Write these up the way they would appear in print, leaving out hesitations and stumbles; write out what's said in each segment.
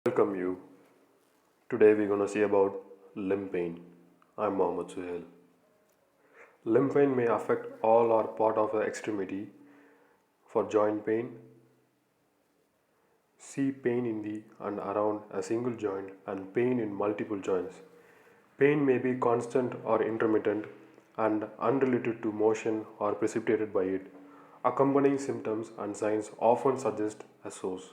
Welcome you. Today we're gonna see about limb pain. I'm Mohammed Suhail. Limb pain may affect all or part of the extremity. For joint pain, see pain in the and around a single joint and pain in multiple joints. Pain may be constant or intermittent and unrelated to motion or precipitated by it. Accompanying symptoms and signs often suggest a source.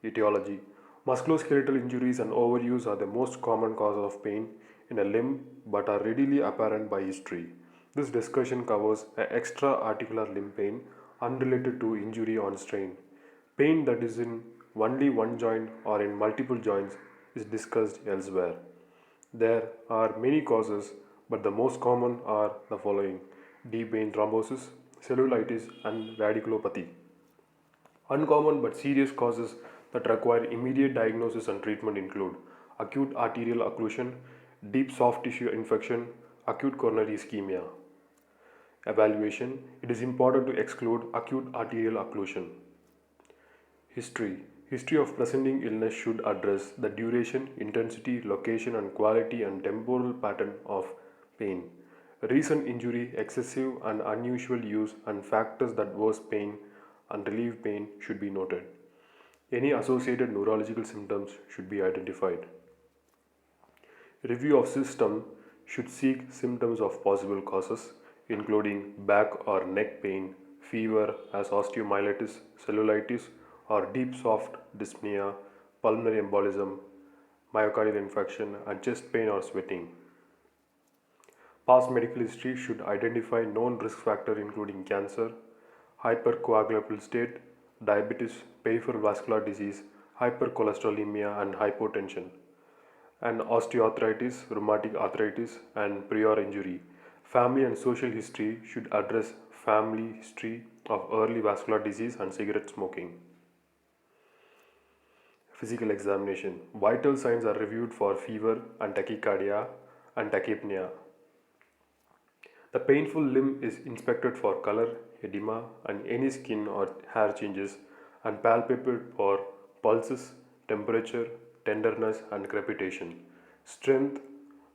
Etiology. Musculoskeletal injuries and overuse are the most common cause of pain in a limb but are readily apparent by history. This discussion covers extra-articular limb pain unrelated to injury on strain. Pain that is in only one joint or in multiple joints is discussed elsewhere. There are many causes, but the most common are the following: deep vein thrombosis, cellulitis, and radiculopathy. Uncommon but serious causes that require immediate diagnosis and treatment include acute arterial occlusion, deep soft tissue infection, acute coronary ischemia. Evaluation: it is important to exclude acute arterial occlusion. History of presenting illness should address the duration, intensity, location, and quality and temporal pattern of pain. Recent injury, excessive and unusual use, and factors that worsen pain and relieve pain should be noted. Any associated neurological symptoms should be identified. Review of system should seek symptoms of possible causes, including back or neck pain, fever as osteomyelitis, cellulitis, or deep soft dyspnea, pulmonary embolism, myocardial infarction, and chest pain or sweating. Past medical history should identify known risk factors including cancer, hypercoagulable state, diabetes, peripheral vascular disease, hypercholesterolemia, and hypotension, and osteoarthritis, rheumatic arthritis, and prior injury. Family and social history should address family history of early vascular disease and cigarette smoking. Physical examination. Vital signs are reviewed for fever and tachycardia and tachypnea. The painful limb is inspected for color, edema, and any skin or hair changes, and palpated for pulses, temperature, tenderness, and crepitation. Strength,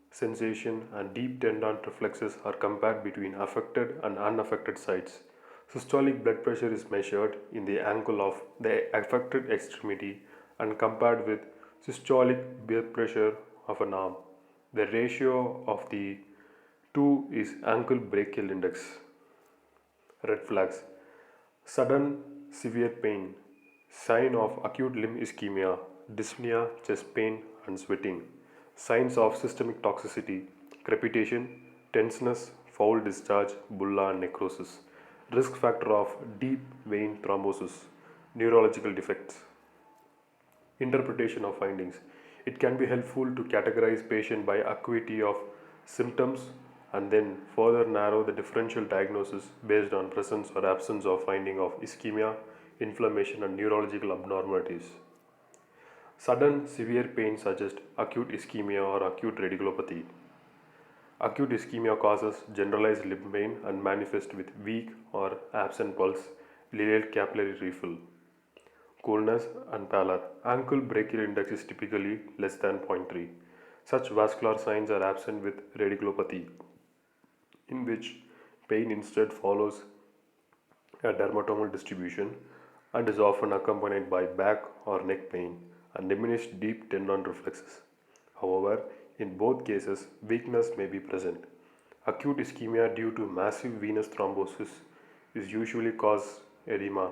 sensation, and deep tendon reflexes are compared between affected and unaffected sites. Systolic blood pressure is measured in the ankle of the affected extremity and compared with systolic blood pressure of an arm. The ratio of the two is ankle brachial index. Red flags: sudden severe pain, sign of acute limb ischemia, dyspnea, chest pain, and sweating. Signs of systemic toxicity: crepitation, tenseness, foul discharge, bulla, and necrosis. Risk factor of deep vein thrombosis. Neurological defects. Interpretation of findings. It can be helpful to categorize patient by acuity of symptoms and then further narrow the differential diagnosis based on presence or absence of finding of ischemia, inflammation, and neurological abnormalities. Sudden severe pain suggests acute ischemia or acute radiculopathy. Acute ischemia causes generalized limb pain and manifests with weak or absent pulse, delayed capillary refill. Coolness and pallor. Ankle brachial index is typically less than 0.3. Such vascular signs are absent with radiculopathy, in which pain instead follows a dermatomal distribution and is often accompanied by back or neck pain and diminished deep tendon reflexes. However, in both cases, weakness may be present. Acute ischemia due to massive venous thrombosis is usually cause edema,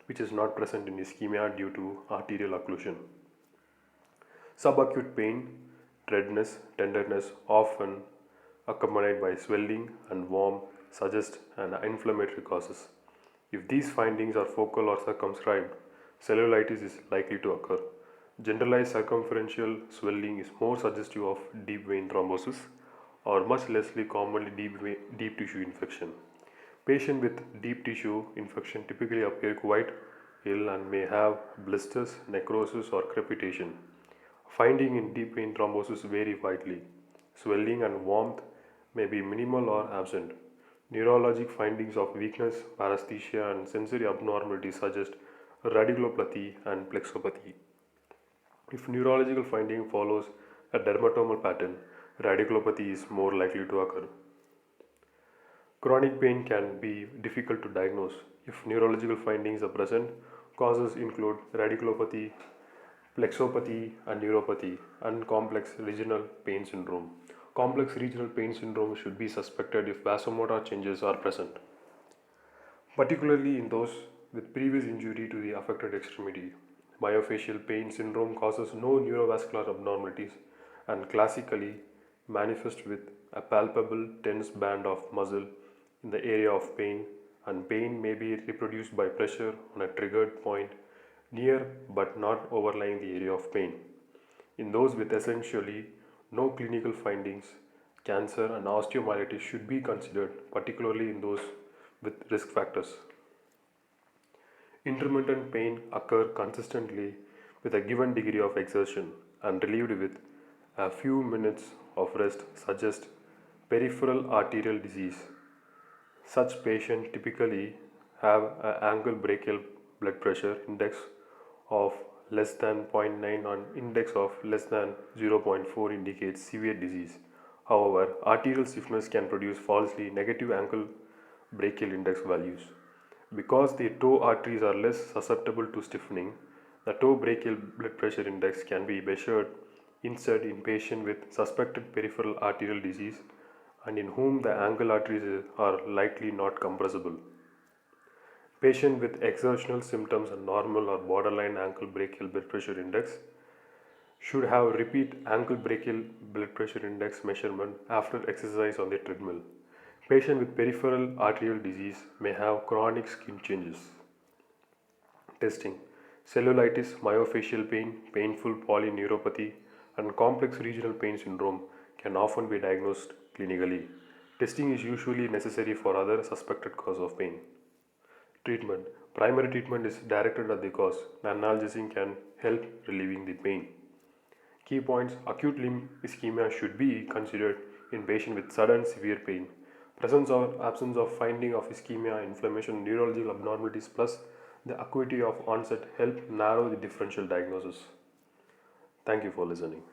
which is not present in ischemia due to arterial occlusion. Subacute pain, redness, tenderness, often accompanied by swelling and warm, suggest an inflammatory causes. If these findings are focal or circumscribed, cellulitis is likely to occur. Generalized circumferential swelling is more suggestive of deep vein thrombosis or much less commonly deep tissue infection. Patients with deep tissue infection typically appear quite ill and may have blisters, necrosis, or crepitation. Findings in deep vein thrombosis vary widely. Swelling and warmth may be minimal or absent. Neurologic findings of weakness, paresthesia, and sensory abnormalities suggest radiculopathy and plexopathy. If neurological finding follows a dermatomal pattern, radiculopathy is more likely to occur. Chronic pain can be difficult to diagnose. If neurological findings are present, causes include radiculopathy, plexopathy, and neuropathy, and complex regional pain syndrome. Complex regional pain syndrome should be suspected if vasomotor changes are present, particularly in those with previous injury to the affected extremity. Myofascial pain syndrome causes no neurovascular abnormalities and classically manifests with a palpable tense band of muscle in the area of pain, and pain may be reproduced by pressure on a triggered point near but not overlying the area of pain. In those with essentially no clinical findings, cancer and osteomyelitis should be considered, particularly in those with risk factors. Intermittent pain occur consistently with a given degree of exertion and relieved with a few minutes of rest suggest peripheral arterial disease. Such patients typically have an ankle brachial blood pressure index of less than zero point 0.9 and index of less than 0.4 indicates severe disease. However, arterial stiffness can produce falsely negative ankle brachial index values. Because the toe arteries are less susceptible to stiffening, the toe brachial blood pressure index can be measured instead in patients with suspected peripheral arterial disease and in whom the ankle arteries are likely not compressible. Patient with exertional symptoms and normal or borderline ankle brachial blood pressure index should have repeat ankle brachial blood pressure index measurement after exercise on the treadmill. Patient with peripheral arterial disease may have chronic skin changes. Testing: cellulitis, myofascial pain, painful polyneuropathy, and complex regional pain syndrome can often be diagnosed clinically. Testing is usually necessary for other suspected cause of pain. Treatment: primary treatment is directed at the cause. Analgesic can help relieving the pain. Key points: acute limb ischemia should be considered in patient with sudden severe pain. Presence or absence of finding of ischemia, inflammation, neurological abnormalities plus the acuity of onset help narrow the differential diagnosis. Thank you for listening.